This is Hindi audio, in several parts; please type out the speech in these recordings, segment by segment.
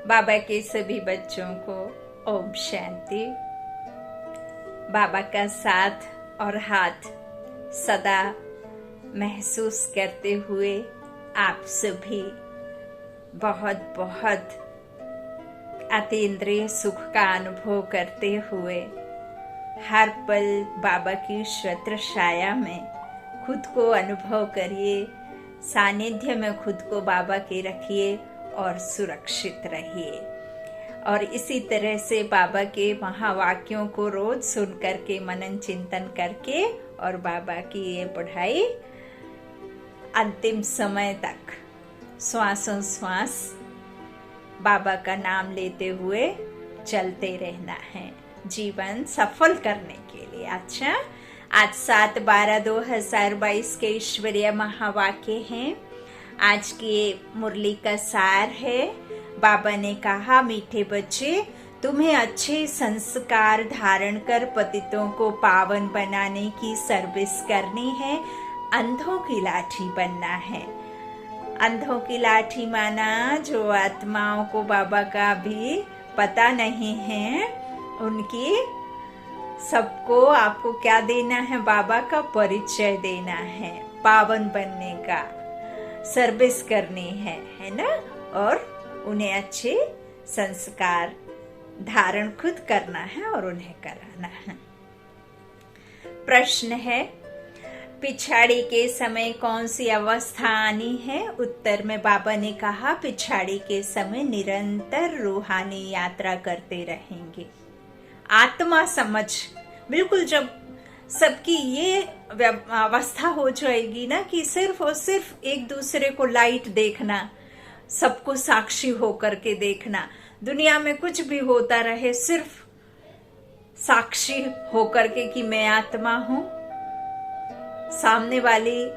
बाबा के सभी बच्चों को ओम शांति। बाबा का साथ और हाथ सदा महसूस करते हुए आप सभी बहुत बहुत अतीन्द्रिय सुख का अनुभव करते हुए हर पल बाबा की छत्र छाया में खुद को अनुभव करिए, सानिध्य में खुद को बाबा के रखिए और सुरक्षित रहिए। और इसी तरह से बाबा के महावाक्यों को रोज सुन करके मनन चिंतन करके और बाबा की ये पढ़ाई अंतिम समय तक श्वासों श्वास बाबा का नाम लेते हुए चलते रहना है जीवन सफल करने के लिए। अच्छा, आज 7/12/2022 के ईश्वरीय महावाक्य हैं। आज की मुरली का सार है। बाबा ने कहा, मीठे बच्चे, तुम्हें अच्छे संस्कार धारण कर पतितों को पावन बनाने की सर्विस करनी है, अंधों की लाठी बनना है। अंधों की लाठी माना जो आत्माओं को बाबा का भी पता नहीं है, उनकी सबको आपको क्या देना है, बाबा का परिचय देना है, पावन बनने का सर्विस करनी है ना, और उन्हें अच्छे संस्कार धारण खुद करना है और उन्हें कराना है। प्रश्न है, पिछाड़ी के समय कौन सी अवस्था आनी है? उत्तर में बाबा ने कहा, पिछाड़ी के समय निरंतर रूहानी यात्रा करते रहेंगे। आत्मा समझ, बिल्कुल जब सबकी ये अवस्था हो जाएगी ना कि सिर्फ और सिर्फ एक दूसरे को लाइट देखना, सबको साक्षी होकर के देखना, दुनिया में कुछ भी होता रहे सिर्फ साक्षी होकर के कि मैं आत्मा हूं, सामने वाली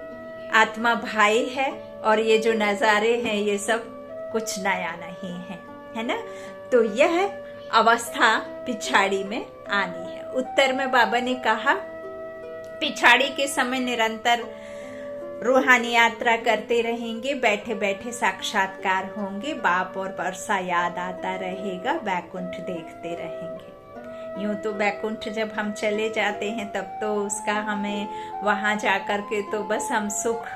आत्मा भाई है और ये जो नजारे हैं ये सब कुछ नया नहीं है ना। तो यह अवस्था पिछाड़ी में आनी है। उत्तर में बाबा ने कहा, पिछाड़ी के समय निरंतर रूहानी यात्रा करते रहेंगे, बैठे बैठे साक्षात्कार होंगे, बाप और वर्षा याद आता रहेगा, बैकुंठ देखते रहेंगे। यूं तो बैकुंठ जब हम चले जाते हैं तब तो उसका हमें वहां जाकर के तो बस हम सुख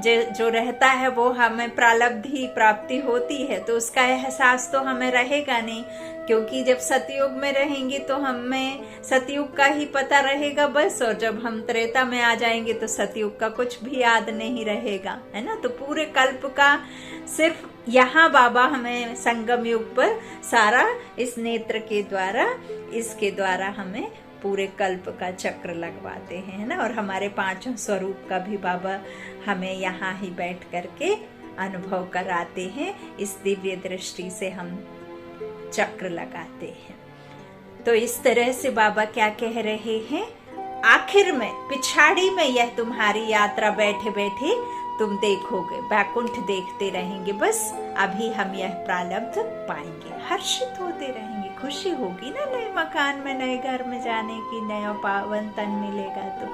जो रहता है वो हमें प्रारब्ध ही प्राप्ति होती है, तो उसका एहसास तो हमें रहेगा नहीं, क्योंकि जब सतयुग में रहेंगे तो हमें सतयुग का ही पता रहेगा बस, और जब हम त्रेता में आ जाएंगे तो सतयुग का कुछ भी याद नहीं रहेगा, है ना। तो पूरे कल्प का सिर्फ यहाँ बाबा हमें संगम युग पर सारा इस नेत्र के द्वारा, इसके द्वारा हमें पूरे कल्प का चक्र लगवाते हैं ना, और हमारे पांचों स्वरूप का भी बाबा हमें यहाँ ही बैठ करके अनुभव कराते हैं। इस दिव्य दृष्टि से हम चक्र लगाते हैं। तो इस तरह से बाबा क्या कह रहे हैं, आखिर में पिछाड़ी में यह तुम्हारी यात्रा बैठे बैठे तुम देखोगे, बैकुंठ देखते रहेंगे। बस अभी हम यह प्रारब्ध पाएंगे, हर्षित होते रहेंगे, खुशी होगी ना नए मकान में, नए घर में जाने की, नया पावन तन मिलेगा तो।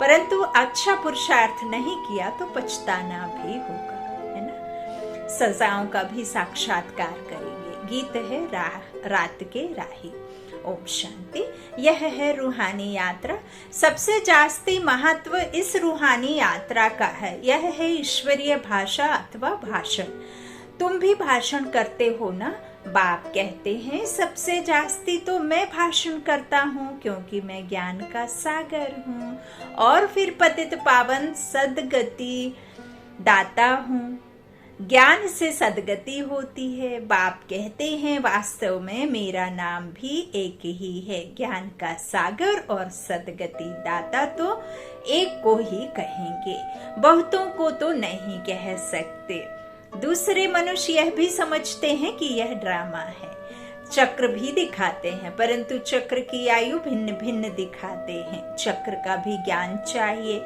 परंतु अच्छा पुरुषार्थ नहीं किया तो पछताना भी होगा, है ना। सजाओं का भी साक्षात्कार करेंगे। गीत है रात के राही। ओम शांति। यह है रूहानी यात्रा। सबसे जास्ती महत्व इस रूहानी यात्रा का है। यह है ईश्वरीय भाषा अथवा भाषण। तुम भी भाषण करते हो ना। बाप कहते हैं, सबसे जास्ती तो मैं भाषण करता हूँ, क्योंकि मैं ज्ञान का सागर हूँ, और फिर पतित पावन सदगति दाता हूँ। ज्ञान से सदगति होती है। बाप कहते हैं, वास्तव में मेरा नाम भी एक ही है, ज्ञान का सागर और सदगति दाता तो एक को ही कहेंगे, बहुतों को तो नहीं कह सकते। दूसरे मनुष्य यह भी समझते हैं कि यह ड्रामा है, चक्र भी दिखाते हैं, परंतु चक्र की आयु भिन्न भिन्न दिखाते हैं। चक्र का भी ज्ञान चाहिए।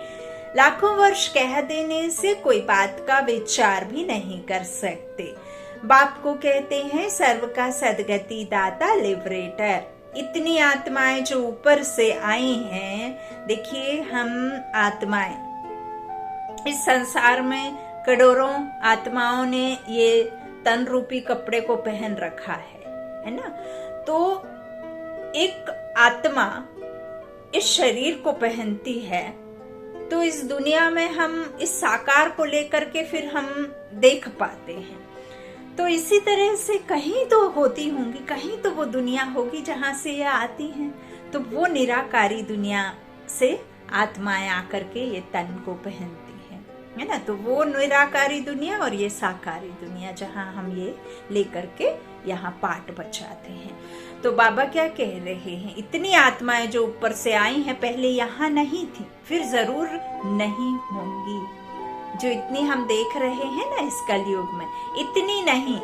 लाखों वर्ष कह देने से कोई बात का विचार भी नहीं कर सकते। बाप को कहते हैं, सर्व का सदगति दाता, लिबरेटर। इतनी आत्माएं जो ऊपर से आई हैं, देखिए हम आत्माएं इस संसार में करोड़ों आत्माओं ने ये तन रूपी कपड़े को पहन रखा है ना। तो एक आत्मा इस शरीर को पहनती है, तो इस दुनिया में हम इस साकार को लेकर के फिर हम देख पाते हैं। तो इसी तरह से कहीं तो होती होंगी, कहीं तो वो दुनिया होगी जहां से ये आती हैं। तो वो निराकारी दुनिया से आत्माएं आकर के ये तन को पहनती है ना। तो वो निराकारी दुनिया और ये साकारी दुनिया जहां हम ये लेकर के यहाँ पाठ बचाते हैं। तो बाबा क्या कह रहे हैं, इतनी आत्माएं जो ऊपर से आई हैं पहले यहाँ नहीं थी, फिर जरूर नहीं होंगी। जो इतनी हम देख रहे हैं ना इस कलयुग में, इतनी नहीं,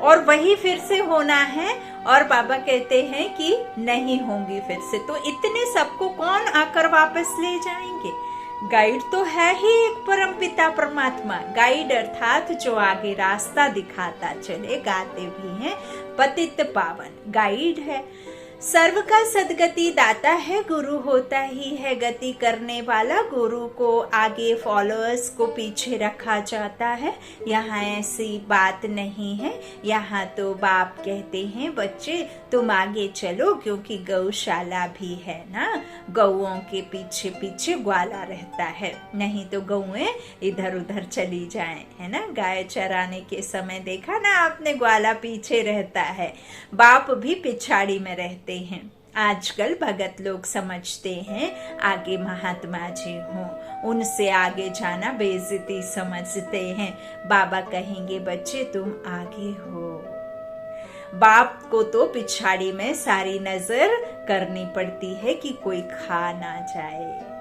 और वही फिर से होना है। और बाबा कहते हैं कि नहीं होंगी फिर से। तो इतने सबको कौन आकर वापस ले जाएंगे? गाइड तो है ही एक परम पिता परमात्मा। गाइड अर्थात जो आगे रास्ता दिखाता चले, गाते भी हैं पतित पावन, गाइड है। सर्व का सदगति दाता है, गुरु होता ही है गति करने वाला। गुरु को आगे, फॉलोअर्स को पीछे रखा जाता है। यहाँ ऐसी बात नहीं है। यहाँ तो बाप कहते हैं बच्चे तुम आगे चलो, क्योंकि गौशाला भी है ना। गौओं के पीछे पीछे ग्वाला रहता है, नहीं तो गौएं इधर उधर चली जाएं, है ना। गाय चराने के समय देखा ना आपने, ग्वाला पीछे रहता है, बाप भी पिछाड़ी में रहते हैं। आजकल भगत लोग समझते हैं आगे महात्मा जी हों, उनसे आगे जाना बेइज्जती समझते हैं। बाबा कहेंगे बच्चे तुम आगे हो। बाप को तो पिछाड़ी में सारी नजर करनी पड़ती है कि कोई खा ना जाए।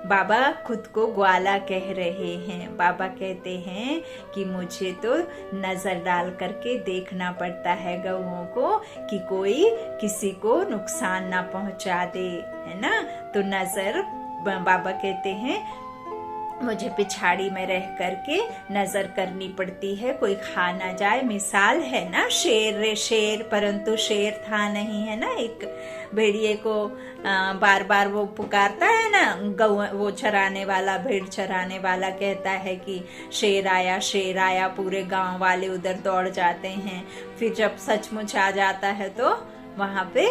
बाबा खुद को ग्वाला कह रहे हैं। बाबा कहते हैं कि मुझे तो नजर डाल करके देखना पड़ता है गौओं को कि कोई किसी को नुकसान ना पहुंचा दे, है ना। तो नजर, बाबा कहते हैं मुझे पिछाड़ी में रह करके नजर करनी पड़ती है, कोई खा ना जाए। मिसाल है ना, शेर रे शेर, परंतु शेर था नहीं, है ना। एक भेड़िए को बार बार वो पुकारता है ना, गौ वो चराने वाला, भेड़ चराने वाला कहता है कि शेर आया शेर आया, पूरे गांव वाले उधर दौड़ जाते हैं। फिर जब सचमुच आ जाता है तो वहां पे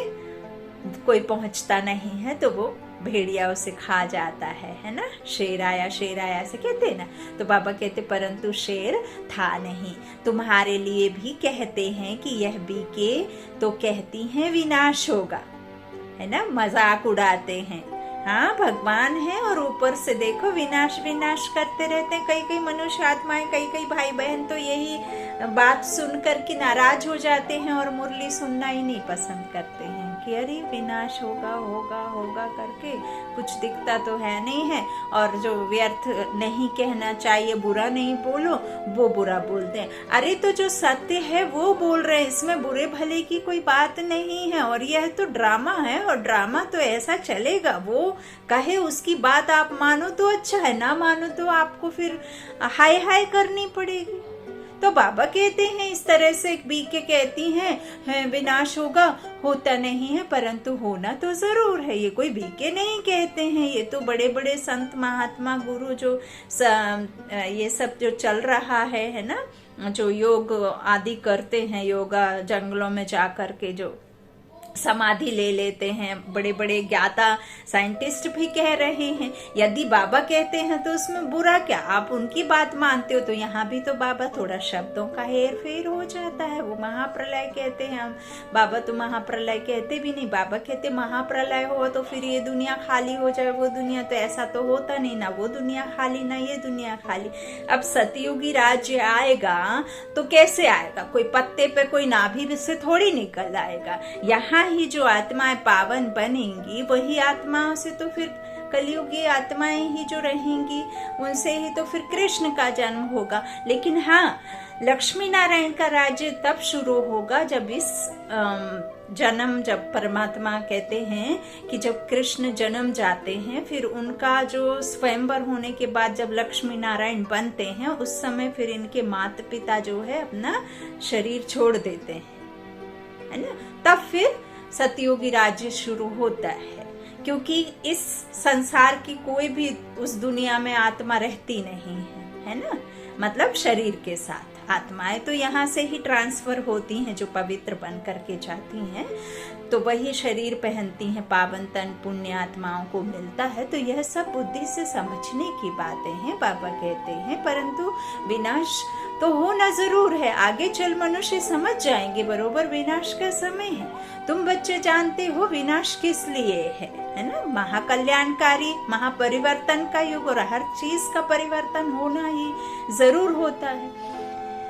कोई पहुंचता नहीं है, तो वो भेड़िया उसे खा जाता है ना। शेर आया ऐसे कहते हैं ना। तो बाबा कहते परंतु शेर था नहीं। तुम्हारे लिए भी कहते हैं कि यह बीके, तो कहती हैं विनाश होगा, है ना। मजाक उड़ाते हैं। हाँ भगवान है और ऊपर से देखो विनाश विनाश करते रहते हैं। कई मनुष्य आत्माएं, कई भाई बहन तो यही बात सुनकर के नाराज हो जाते हैं और मुरली सुनना ही नहीं पसंद करते हैं कि अरे विनाश होगा होगा होगा करके, कुछ दिखता तो है नहीं है। और जो व्यर्थ नहीं कहना चाहिए, बुरा नहीं बोलो, वो बुरा बोलते हैं। अरे तो जो सत्य है वो बोल रहे हैं, इसमें बुरे भले की कोई बात नहीं है। और यह तो ड्रामा है, और ड्रामा तो ऐसा चलेगा। वो कहे उसकी बात आप मानो तो अच्छा है, ना मानो तो आपको फिर हाय हाय करनी पड़ेगी। तो बाबा कहते हैं इस तरह से बीके कहती हैं विनाश होगा, होता नहीं है, परंतु होना तो जरूर है। ये कोई बीके नहीं कहते हैं, ये तो बड़े बड़े संत महात्मा गुरु जो ये सब जो चल रहा है ना, जो योग आदि करते हैं, योगा जंगलों में जा कर के जो समाधि ले लेते हैं, बड़े बड़े ज्ञाता साइंटिस्ट भी कह रहे हैं। यदि बाबा कहते हैं तो उसमें बुरा क्या, आप उनकी बात मानते हो। तो यहाँ भी तो बाबा थोड़ा शब्दों का हेर फेर हो जाता है। वो महाप्रलय कहते हैं, हम बाबा तो महाप्रलय कहते भी नहीं। बाबा कहते महाप्रलय हो तो फिर ये दुनिया खाली हो जाए, वो दुनिया तो ऐसा तो होता नहीं, ना वो दुनिया खाली ना ये दुनिया खाली। अब सतयुगी राज्य आएगा तो कैसे आएगा, कोई पत्ते पे कोई नाभि से थोड़ी निकल आएगा। यहाँ ही जो आत्माएं पावन बनेंगी, वही आत्माओं से तो फिर कलयुगी आत्माएं ही जो रहेंगी, उनसे ही तो फिर कृष्ण का जन्म होगा। लेकिन हाँ, लक्ष्मी नारायण का राज्य तब शुरू होगा जब इस जन्म, जब परमात्मा कहते हैं कि जब कृष्ण जन्म जाते हैं, फिर उनका जो स्वयंवर होने के बाद जब लक्ष्मी नारायण बनते हैं, उस समय फिर इनके माता पिता जो है अपना शरीर छोड़ देते हैं, है ना। तब फिर सतयुगी राज्य शुरू होता है, क्योंकि इस संसार की कोई भी उस दुनिया में आत्मा रहती नहीं है, है ना, मतलब शरीर के साथ। आत्माएं तो यहाँ से ही ट्रांसफर होती हैं, जो पवित्र बन करके जाती हैं, तो वही शरीर पहनती हैं, पावन तन पुण्य आत्माओं को मिलता है। तो यह सब बुद्धि से समझने की बातें हैं, बाबा कहते हैं। परंतु विनाश तो होना जरूर है, आगे चल मनुष्य समझ जाएंगे बरोबर विनाश का समय है। तुम बच्चे जानते हो विनाश किस लिए है ना, महाकल्याणकारी महापरिवर्तन का युग, और हर चीज का परिवर्तन होना ही जरूर होता है।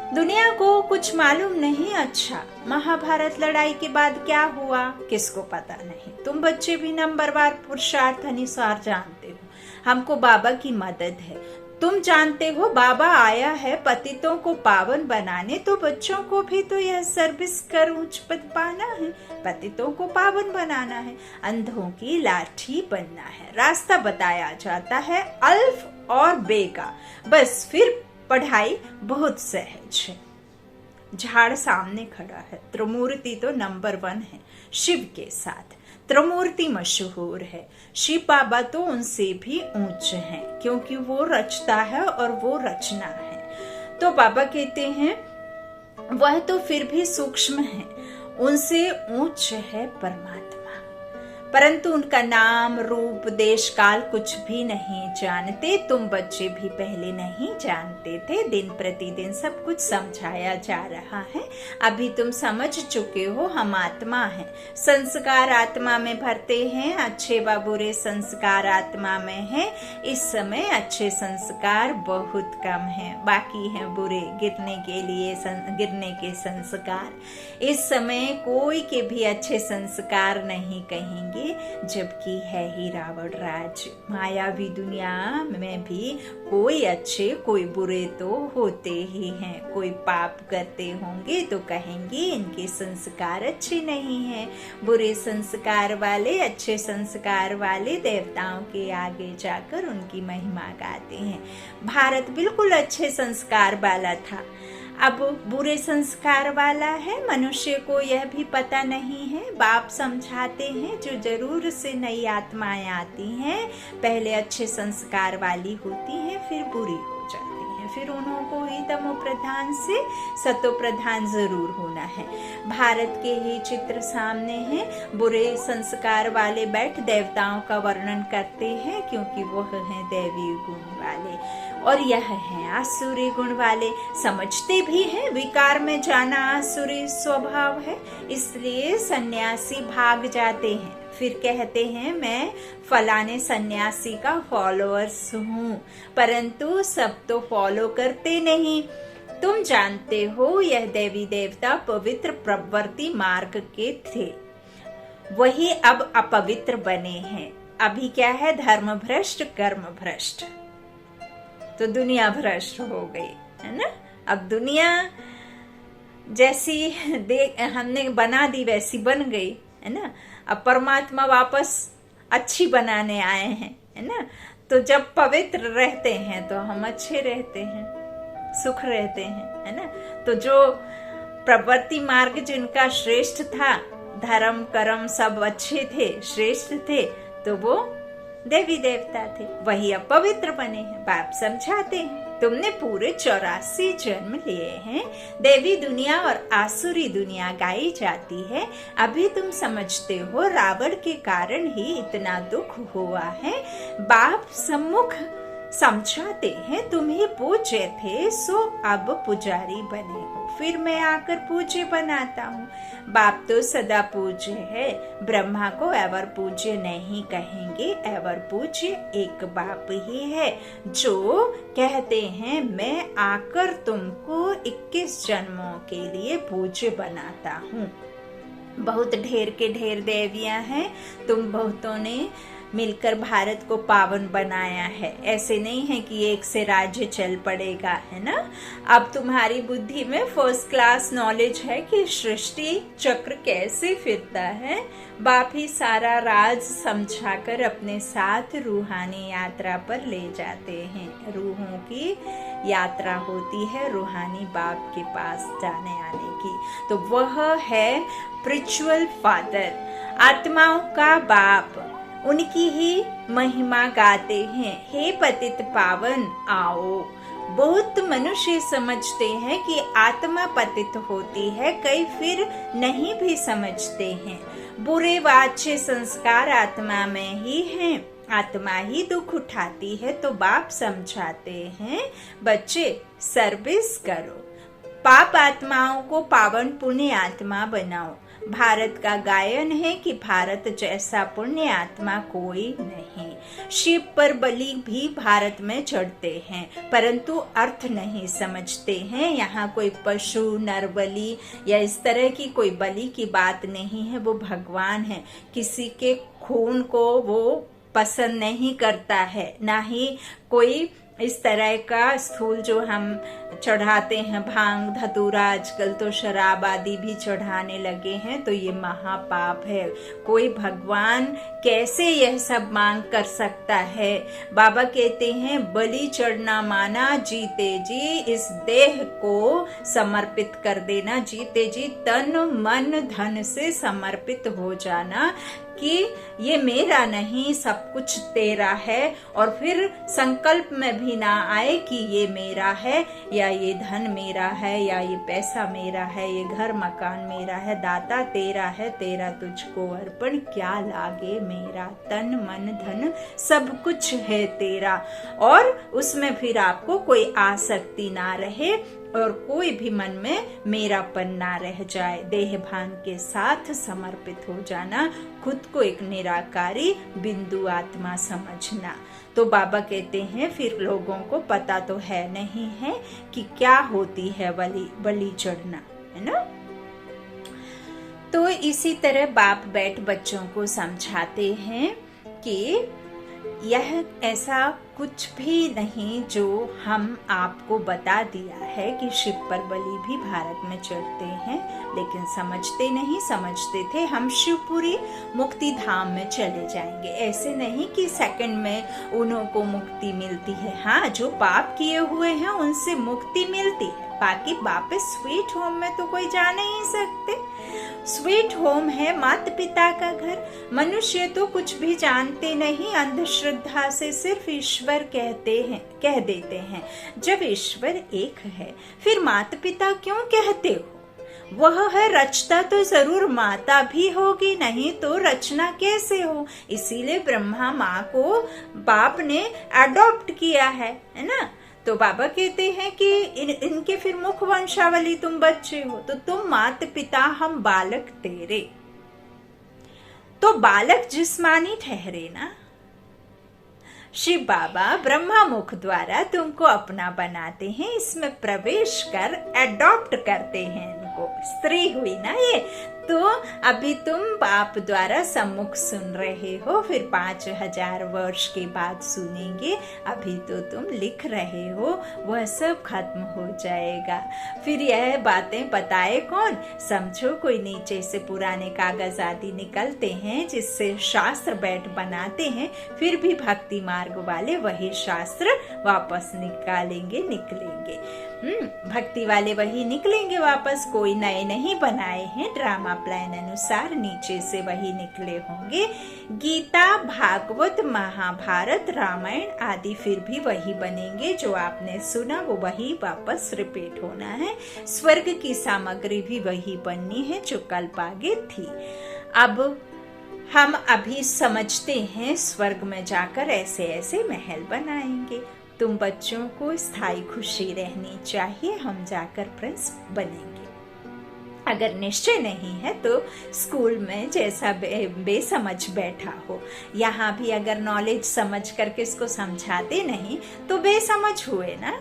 दुनिया को कुछ मालूम नहीं। अच्छा, महाभारत लड़ाई के बाद क्या हुआ किसको पता नहीं। तुम बच्चे भी नंबरवार पुरुषार्थ अनुसार जानते हो, हमको बाबा की मदद है। तुम जानते हो बाबा आया है पतितों को पावन बनाने, तो बच्चों को भी तो यह सर्विस कर उच्च पद पाना है, पतितों को पावन बनाना है, अंधों की लाठी बनना है। रास्ता बताया जाता है अल्फ और बे का, बस फिर पढ़ाई बहुत सहज है। झाड़ सामने खड़ा है, त्रिमूर्ति तो नंबर 1 है शिव के साथ। त्रिमूर्ति मशहूर है, शिव बाबा तो उनसे भी ऊंचे हैं, क्योंकि वो रचता है और वो रचना है। तो बाबा कहते हैं वह तो फिर भी सूक्ष्म है, उनसे ऊंच है परमात्मा, परंतु उनका नाम रूप देश काल कुछ भी नहीं जानते। तुम बच्चे भी पहले नहीं जानते थे, दिन प्रतिदिन सब कुछ समझाया जा रहा है। अभी तुम समझ चुके हो, हम आत्मा हैं, संस्कार आत्मा में भरते हैं, अच्छे व बुरे संस्कार आत्मा में है। इस समय अच्छे संस्कार बहुत कम है, बाकी हैं बुरे, गिरने के संस्कार। इस समय कोई के भी अच्छे संस्कार नहीं कहेंगे, जबकि है ही रावण राज। मायावी दुनिया में भी कोई अच्छे कोई बुरे तो होते ही हैं। कोई पाप करते होंगे तो कहेंगे इनके संस्कार अच्छे नहीं हैं। बुरे संस्कार वाले अच्छे संस्कार वाले देवताओं के आगे जाकर उनकी महिमा गाते हैं। भारत बिल्कुल अच्छे संस्कार वाला था, अब बुरे संस्कार वाला है। मनुष्य को यह भी पता नहीं है। बाप समझाते हैं जो जरूर से नई आत्माएं आती हैं, पहले अच्छे संस्कार वाली होती हैं, फिर बुरी हो जाती हैं, फिर उनको ही तमो प्रधान से सतो प्रधान जरूर होना है। भारत के ही चित्र सामने हैं, बुरे संस्कार वाले बैठ देवताओं का वर्णन करते हैं, क्योंकि वह हैं दैवी गुण वाले, और यह है आसुरी गुण वाले। समझते भी हैं विकार में जाना आसुरी स्वभाव है, इसलिए सन्यासी भाग जाते हैं, फिर कहते हैं मैं फलाने सन्यासी का फॉलोअर्स हूँ, परंतु सब तो फॉलो करते नहीं। तुम जानते हो यह देवी देवता पवित्र प्रवर्ती मार्ग के थे, वही अब अपवित्र बने हैं। अभी क्या है, धर्म भ्रष्ट कर्म भ्रष्ट, तो दुनिया भ्रष्ट हो गई है ना। अब दुनिया जैसी हमने बना दी वैसी बन गई है ना। अब परमात्मा वापस अच्छी बनाने आए हैं है ना। तो जब पवित्र रहते हैं तो हम अच्छे रहते हैं, सुख रहते हैं है ना। तो जो प्रवृत्ति मार्ग जिनका श्रेष्ठ था, धर्म कर्म सब अच्छे थे, श्रेष्ठ थे, तो वो देवी देवता थे, वही अब पवित्र बने हैं। बाप समझाते हैं तुमने पूरे 84 जन्म लिए हैं, देवी दुनिया और आसुरी दुनिया गाई जाती है। अभी तुम समझते हो रावण के कारण ही इतना दुख हुआ है। बाप सम्मुख समझाते हैं तुम ही पूज्य थे, सो अब पुजारी बने हो, फिर मैं आकर पूज्य बनाता हूँ। बाप तो सदा पूज्य है, ब्रह्मा को एवर पूज्य नहीं कहेंगे, एवर पूज्य एक बाप ही है, जो कहते हैं मैं आकर तुमको 21 जन्मों के लिए पूज्य बनाता हूँ। बहुत ढेर के ढेर देवियां हैं, तुम बहुतों ने मिलकर भारत को पावन बनाया है। ऐसे नहीं है कि एक से राज्य चल पड़ेगा है ना। अब तुम्हारी बुद्धि में फर्स्ट क्लास नॉलेज है कि सृष्टि चक्र कैसे फिरता है। बाप ही सारा राज समझाकर अपने साथ रूहानी यात्रा पर ले जाते हैं। रूहों की यात्रा होती है रूहानी बाप के पास जाने आने की, तो वह है स्पिरिचुअल फादर, आत्माओं का बाप। उनकी ही महिमा गाते हैं, हे पतित पावन आओ। बहुत मनुष्य समझते हैं कि आत्मा पतित होती है, कई फिर नहीं भी समझते हैं। बुरे व अच्छे संस्कार आत्मा में ही हैं, आत्मा ही दुख उठाती है। तो बाप समझाते हैं, बच्चे सर्विस करो, पाप आत्माओं को पावन पुण्य आत्मा बनाओ। भारत का गायन है कि भारत जैसा पुण्य आत्मा कोई नहीं। शिव पर बलि भी भारत में चढ़ते हैं, परंतु अर्थ नहीं समझते हैं। यहाँ कोई पशु नर बलि या इस तरह की कोई बलि की बात नहीं है, वो भगवान है। किसी के खून को वो पसंद नहीं करता है, ना ही कोई इस तरह का स्थूल जो हम चढ़ाते हैं, भांग धतूरा, आजकल तो शराब आदि भी चढ़ाने लगे हैं, तो ये महापाप है। कोई भगवान कैसे यह सब मांग कर सकता है? बाबा कहते हैं, बलि चढ़ना माना जीते जी इस देह को समर्पित कर देना, जीते जी तन मन धन से समर्पित हो जाना कि ये मेरा नहीं, सब कुछ तेरा है। और फिर संकल्प में भी ना आए कि ये मेरा है या ये धन मेरा है या ये पैसा मेरा है, ये घर मकान मेरा है। दाता तेरा है, तेरा तुझको अर्पण, क्या लागे मेरा। तन मन धन सब कुछ है तेरा। और उसमें फिर आपको कोई आसक्ति ना रहे और कोई भी मन में मेरापन ना रह जाए। देह भान के साथ समर्पित हो जाना, खुद को एक निराकारी बिंदु आत्मा समझना। तो बाबा कहते हैं, फिर लोगों को पता तो है नहीं है कि क्या होती है बलि चढ़ना, है ना। तो इसी तरह बाप बैठ बच्चों को समझाते हैं कि यह ऐसा कुछ भी नहीं जो हम आपको बता दिया है कि शिव पर बलि भी भारत में चढ़ते हैं, लेकिन समझते नहीं। समझते थे हम शिवपुरी मुक्ति धाम में चले जाएंगे, ऐसे नहीं कि सेकंड में उन्हों को मुक्ति मिलती है। हाँ, जो पाप किए हुए हैं उनसे मुक्ति मिलती है, बाकी वापस स्वीट होम में तो कोई जा नहीं सकते। स्वीट होम है माता पिता का घर। मनुष्य तो कुछ भी जानते नहीं, अंधश्रद्धा से सिर्फ ईश्वर कह देते हैं। जब ईश्वर एक है फिर माता पिता क्यों कहते हो? वह है रचता तो जरूर माता भी होगी, नहीं तो रचना कैसे हो। इसीलिए ब्रह्मा माँ को बाप ने अडॉप्ट किया है ना। तो बाबा कहते हैं कि इनके फिर मुख वंशावली तुम बच्चे हो, तो तुम माता पिता, हम बालक तेरे। तो बालक जिस्मानी ठहरे ना। शिव बाबा ब्रह्मा मुख द्वारा तुमको अपना बनाते हैं, इसमें प्रवेश कर अडॉप्ट करते हैं इनको। स्त्री हुई ना ये, तो अभी तुम बाप द्वारा सम्मुख सुन रहे हो, फिर 5000 वर्ष के बाद सुनेंगे। अभी तो तुम लिख रहे हो, वह सब खत्म हो जाएगा। फिर यह बातें बताए कौन? समझो कोई नीचे से पुराने कागज आदि निकलते हैं जिससे शास्त्र बैठ बनाते हैं, फिर भी भक्ति मार्ग वाले वही शास्त्र वापस निकलेंगे। भक्ति वाले वही निकलेंगे वापस, कोई नए नहीं बनाए हैं। ड्रामा प्लान अनुसार नीचे से वही निकले होंगे। गीता, भागवत, महाभारत, रामायण आदि फिर भी वही बनेंगे। जो आपने सुना वो वही वापस रिपीट होना है। स्वर्ग की सामग्री भी वही बननी है जो कल्प आगे थी। अब हम अभी समझते हैं स्वर्ग में जाकर ऐसे ऐसे महल बनाएंगे। तुम बच्चों को स्थायी खुशी रहनी चाहिए, हम जाकर प्रिंस बनेंगे। अगर निश्चय नहीं है तो स्कूल में जैसा बेसमझ बैठा हो, यहाँ भी अगर नॉलेज समझ करके इसको समझाते नहीं तो बेसमझ हुए ना।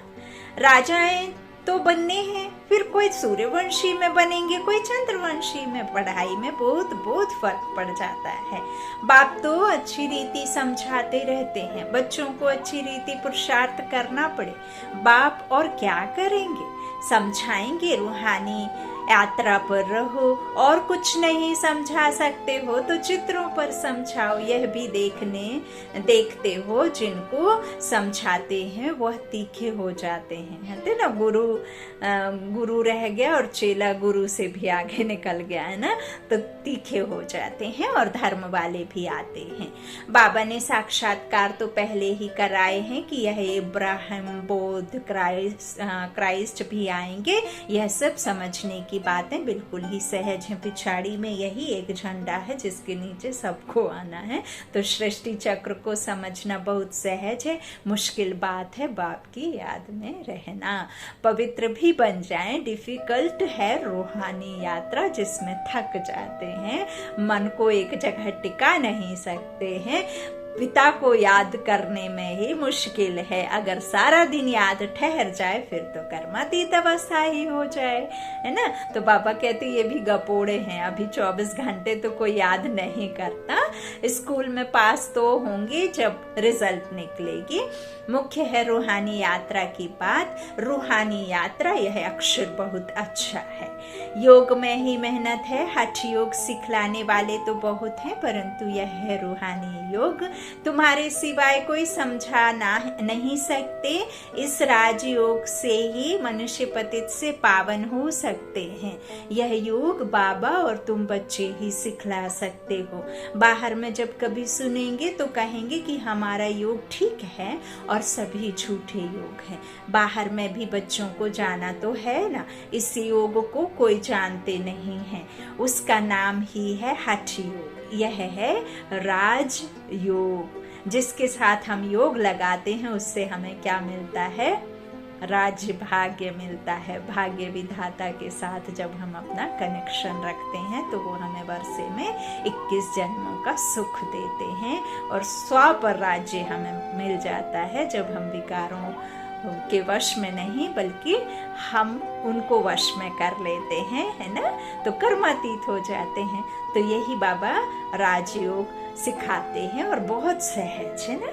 राजाएं तो बनने हैं, फिर कोई सूर्यवंशी में बनेंगे, कोई चंद्रवंशी में। पढ़ाई में बहुत फर्क पड़ जाता है। बाप तो अच्छी रीति समझाते रहते हैं, बच्चों को अच्छी रीति पुरुषार्थ करना पड़े। बाप और क्या करेंगे? समझाएंगे रूहानी यात्रा पर रहो, और कुछ नहीं समझा सकते हो तो चित्रों पर समझाओ। यह भी देखते हो जिनको समझाते हैं वह तीखे हो जाते हैं। कहते ना, गुरु रह गया और चेला गुरु से भी आगे निकल गया है ना, तो तीखे हो जाते हैं और धर्म वाले भी आते हैं। बाबा ने साक्षात्कार तो पहले ही कराए हैं कि यह इब्राहिम, बुद्ध, क्राइस्ट भी आएंगे। यह सब समझने की बातें बिल्कुल ही सहज हैं। पिछाड़ी में यही एक झंडा है जिसके नीचे सबको आना है। तो सृष्टि चक्र को समझना बहुत सहज है। मुश्किल बात है बाप की याद में रहना। पवित्र भी बन जाएं, डिफिकल्ट है रूहानी यात्रा जिसमें थक जाते हैं, मन को एक जगह टिका नहीं सकते हैं। पिता को याद करने में ही मुश्किल है। अगर सारा दिन याद ठहर जाए फिर तो कर्मातीत अवस्था ही हो जाए, है ना। तो बाबा कहते ये भी गपोड़े हैं। अभी 24 घंटे तो कोई याद नहीं करता। स्कूल में पास तो होंगे जब रिजल्ट निकलेगी। मुख्य है रूहानी यात्रा की बात। रूहानी यात्रा यह अक्षर बहुत अच्छा है। योग में ही मेहनत है। हठ योग सिखलाने वाले तो बहुत हैं, परंतु यह है रूहानी योग। तुम्हारे सिवाय कोई समझा नहीं सकते। इस राजयोग से ही मनुष्य पतित से पावन हो सकते हैं। यह योग बाबा और तुम बच्चे ही सिखला सकते हो। बाहर में जब कभी सुनेंगे तो कहेंगे कि हमारा योग ठीक है और सभी झूठे योग हैं। बाहर में भी बच्चों को जाना तो है ना। इस योग को कोई जानते नहीं है। उसका नाम ही है हठ योग। यह है राज योग। जिसके साथ हम योग लगाते हैं उससे हमें क्या मिलता है? राज्य भाग्य मिलता है। भाग्य विधाता के साथ जब हम अपना कनेक्शन रखते हैं तो वो हमें वर्षे में 21 जन्मों का सुख देते हैं और 100 पर राज्य हमें मिल जाता है जब हम विकारों के वश में नहीं बल्कि हम उनको वश में कर लेते हैं, है ना। तो कर्मातीत हो जाते हैं। तो यही बाबा राजयोग सिखाते हैं और बहुत सहज है ना।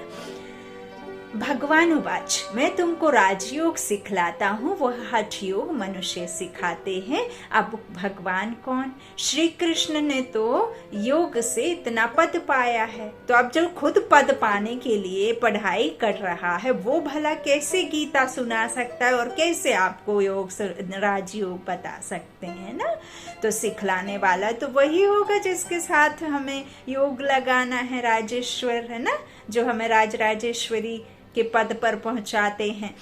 भगवान उवाच, मैं तुमको राजयोग सिखलाता हूँ, वह हठ योग मनुष्य सिखाते हैं। अब भगवान कौन? श्री कृष्ण ने तो योग से इतना पद पाया है, तो अब जो खुद पद पाने के लिए पढ़ाई कर रहा है वो भला कैसे गीता सुना सकता है और कैसे आपको योग राजयोग बता सकते हैं ना। तो सिखलाने वाला तो वही होगा जिसके साथ हमें योग लगाना है। राजेश्वर है ना, जो हमें राजेश्वरी के पद पर पहुंचाते हैं।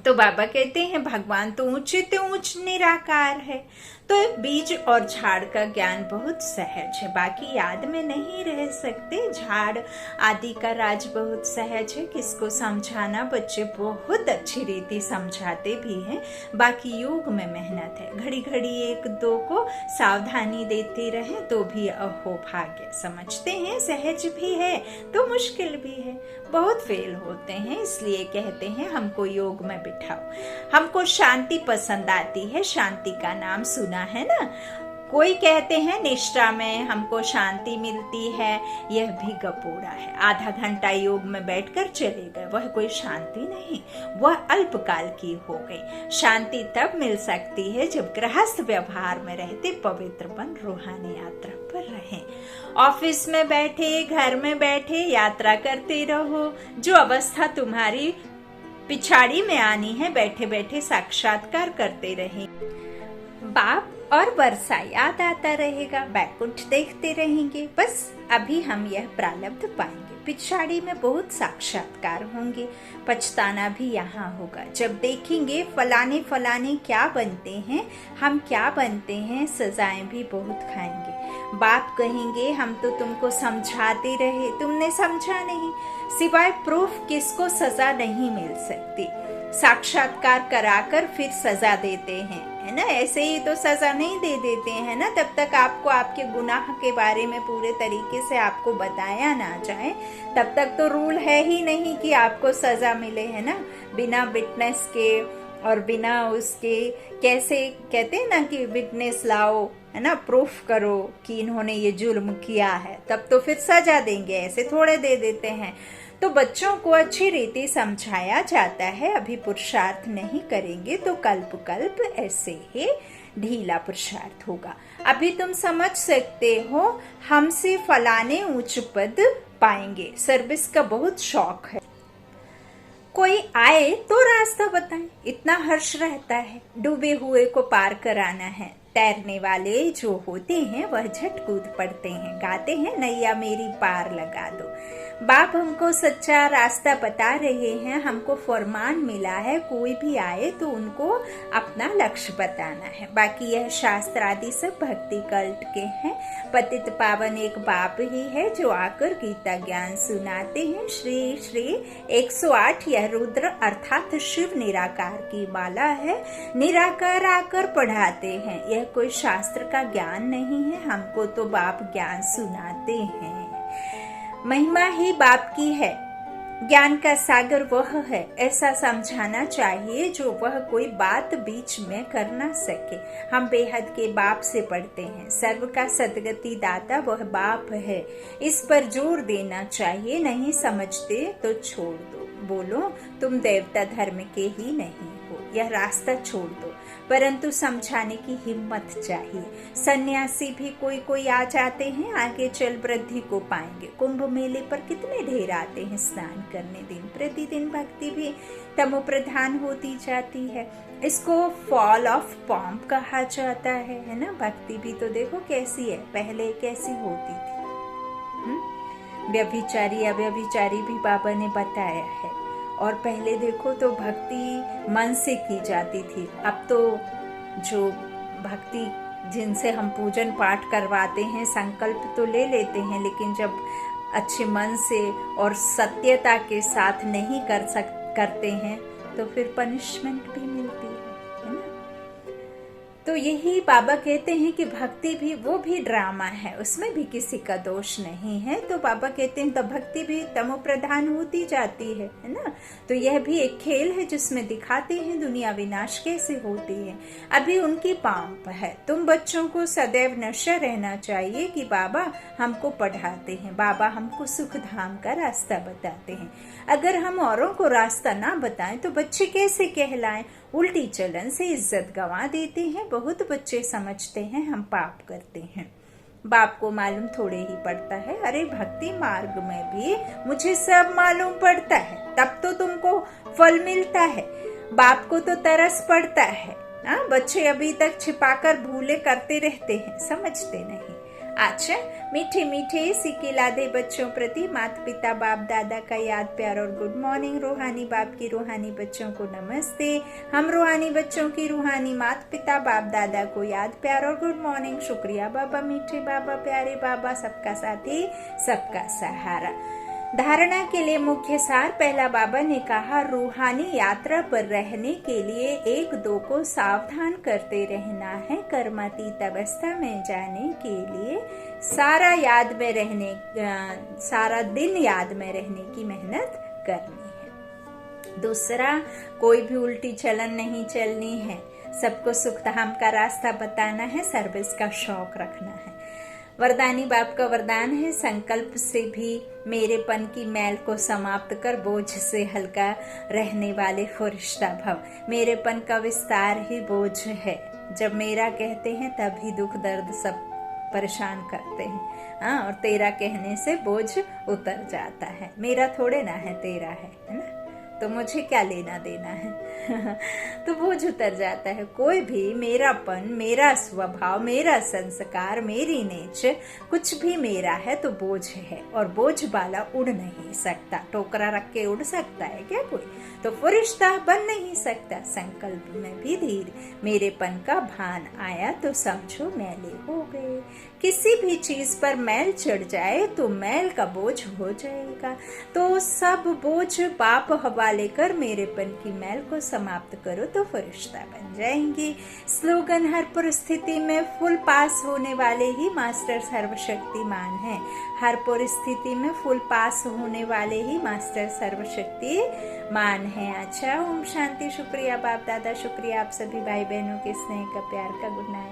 तो बाबा कहते हैं भगवान तो ऊंचे तो ऊंच निराकार है। तो बीज और झाड़ का ज्ञान बहुत सहज है, बाकी याद में नहीं रह सकते। झाड़ आदि का राज बहुत सहज है, किसको समझाना बच्चे बहुत अच्छी रीति समझाते भी हैं। बाकी योग में मेहनत है, घड़ी घड़ी एक दो को सावधानी देते रहे तो भी अहो भाग्य। समझते हैं सहज भी है तो मुश्किल भी है, बहुत फेल होते हैं। इसलिए कहते हैं हमको योग में बिठाओ। हमको शांति पसंद आती है, शांति का नाम सुना है ना। कोई कहते हैं निष्ठा में हमको शांति मिलती है, यह भी गपोड़ा है। आधा घंटा योग में बैठकर चले गए, वह कोई शांति नहीं, वह अल्पकाल की हो गई। शांति तब मिल सकती है जब गृहस्थ व्यवहार में रहते पवित्र बन रूहानी यात्रा पर रहें। ऑफिस में बैठे, घर में बैठे यात्रा करते रहो। जो अवस्था तुम्हारी पिछाड़ी में आनी है, बैठे बैठे साक्षात्कार करते रहें। बाप और वर्षा याद आता रहेगा, बैकुंठ देखते रहेंगे। बस अभी हम यह प्रारब्ध पाएंगे, पिछाड़ी में बहुत साक्षात्कार होंगे। पछताना भी यहाँ होगा जब देखेंगे फलाने फलाने क्या बनते हैं, हम क्या बनते हैं। सजाएं भी बहुत खाएंगे। बाप कहेंगे हम तो तुमको समझाते रहे, तुमने समझा नहीं। सिवाय प्रूफ किसको सजा नहीं मिल सकती। साक्षात्कार कराकर फिर सजा देते हैं, है ना। ऐसे ही तो सजा नहीं दे देते हैं ना, तब तक आपको आपके गुनाह के बारे में पूरे तरीके से आपको बताया ना जाए, तब तक तो रूल है ही नहीं कि आपको सजा मिले, है ना। बिना विटनेस के और बिना उसके कैसे कहते हैं ना कि विटनेस लाओ, है ना, प्रूफ करो कि इन्होंने ये जुल्म किया है, तब तो फिर सजा देंगे। ऐसे थोड़े दे देते हैं। तो बच्चों को अच्छी रीति समझाया जाता है। अभी पुरुषार्थ नहीं करेंगे तो कल्प कल्प ऐसे ही ढीला पुरुषार्थ होगा। अभी तुम समझ सकते हो, हमसे फलाने उच्च पद पाएंगे। सर्विस का बहुत शौक है। कोई आए तो रास्ता बताए, इतना हर्ष रहता है। डूबे हुए को पार कराना है। तैरने वाले जो होते हैं वह झट कूद पड़ते हैं, गाते हैं नैया मेरी पार लगा दो। बाप हमको सच्चा रास्ता बता रहे हैं, हमको फरमान मिला है कोई भी आए तो उनको अपना लक्ष्य बताना है। बाकी यह शास्त्र आदि सब भक्ति कल्ट के हैं। पतित पावन एक बाप ही है जो आकर गीता ज्ञान सुनाते हैं। श्री श्री 108 यह रुद्र अर्थात शिव निराकार की माला है। निराकार आकर पढ़ाते हैं। यह कोई शास्त्र का ज्ञान नहीं है, हमको तो बाप ज्ञान सुनाते हैं। महिमा ही बाप की है, ज्ञान का सागर वह है, ऐसा समझाना चाहिए जो वह कोई बात बीच में कर ना सके। हम बेहद के बाप से पढ़ते हैं। सर्व का सदगति दाता वह बाप है, इस पर जोर देना चाहिए। नहीं समझते तो छोड़ दो, बोलो तुम देवता धर्म के ही नहीं हो, यह रास्ता छोड़ दो। परंतु समझाने की हिम्मत चाहिए। सन्यासी भी कोई आ जाते हैं, आगे चल वृद्धि को पाएंगे। कुंभ मेले पर कितने ढेर आते हैं स्नान करने। दिन प्रतिदिन भक्ति भी तमो प्रधान होती जाती है। इसको फॉल ऑफ पॉम्प कहा जाता है ना। भक्ति भी तो देखो कैसी है, पहले कैसी होती थी। व्यभिचारी अव्यभिचारी भी बाबा ने बताया है। और पहले देखो तो भक्ति मन से की जाती थी। अब तो जो भक्ति जिनसे हम पूजन पाठ करवाते हैं, संकल्प तो ले लेते हैं, लेकिन जब अच्छे मन से और सत्यता के साथ नहीं करते हैं तो फिर पनिशमेंट भी मिलती है ना। तो यही बाबा कहते हैं कि भक्ति भी वो भी ड्रामा है, उसमें भी किसी का दोष नहीं है। तो बाबा कहते हैं तो भक्ति भी तमो प्रधान होती जाती है ना। तो यह भी एक खेल है जिसमें दिखाते हैं दुनिया विनाश कैसे होती है। अभी उनकी पांप है। तुम बच्चों को सदैव नशा रहना चाहिए कि बाबा हमको पढ़ाते हैं, बाबा हमको सुख धाम का रास्ता बताते हैं। अगर हम औरों को रास्ता ना बताएं तो बच्चे कैसे कहलाएं। उल्टी चलन से इज्जत गंवा देते हैं। बहुत बच्चे समझते हैं हम पाप करते हैं। बाप को मालूम थोड़े ही पड़ता है। अरे भक्ति मार्ग में भी मुझे सब मालूम पड़ता है, तब तो तुमको फल मिलता है। बाप को तो तरस पड़ता है। बच्चे अभी तक छिपाकर भूले करते रहते हैं, समझते नहीं। अच्छा, मीठे मीठे सिक्के लादे बच्चों प्रति माता पिता बाप दादा का याद प्यार और गुड मॉर्निंग। रूहानी बाप की रूहानी बच्चों को नमस्ते। हम रूहानी बच्चों की रूहानी माता पिता बाप दादा को याद प्यार और गुड मॉर्निंग। शुक्रिया बाबा, मीठे बाबा, प्यारे बाबा, सबका साथी सबका सहारा। धारणा के लिए मुख्य सार। पहला बाबा ने कहा रूहानी यात्रा पर रहने के लिए 1-2 को सावधान करते रहना है। कर्मातीत अवस्था में जाने के लिए सारा दिन याद में रहने की मेहनत करनी है। दूसरा, कोई भी उल्टी चलन नहीं चलनी है। सबको सुख धाम का रास्ता बताना है। सर्विस का शौक रखना है। वरदानी बाप का वरदान है, संकल्प से भी मेरेपन की मैल को समाप्त कर बोझ से हल्का रहने वाले फरिश्ता भव। मेरेपन का विस्तार ही बोझ है। जब मेरा कहते हैं तभी दुख दर्द सब परेशान करते हैं। और तेरा कहने से बोझ उतर जाता है। मेरा थोड़े ना है, तेरा है ना। तो मुझे क्या लेना देना है। तो बोझ उतर जाता है। कोई भी मेरापन, मेरा स्वभाव, मेरा संस्कार, मेरी नेचर, कुछ भी मेरा है तो बोझ है। और बोझ वाला उड़ नहीं सकता। टोकरा रख के उड़ सकता है क्या कोई? तो फरिश्ता बन नहीं सकता। संकल्प में भी धीरे मेरेपन का भान आया तो समझो मैले हो गए। किसी भी चीज पर मैल चढ़ जाए तो मैल का बोझ हो जाएगा। तो सब बोझ बाप हवाले कर मेरेपन की मैल को समाप्त करो तो फरिश्ता बन जाएंगे। स्लोगन, हर परिस्थिति में फुल पास होने वाले ही मास्टर सर्वशक्तिमान हैं। हर परिस्थिति में फुल पास होने वाले ही मास्टर सर्वशक्तिमान हैं। अच्छा, ओम शांति। शुक्रिया बाप दादा, शुक्रिया आप सभी भाई बहनों के स्नेह का, प्यार का। Good night.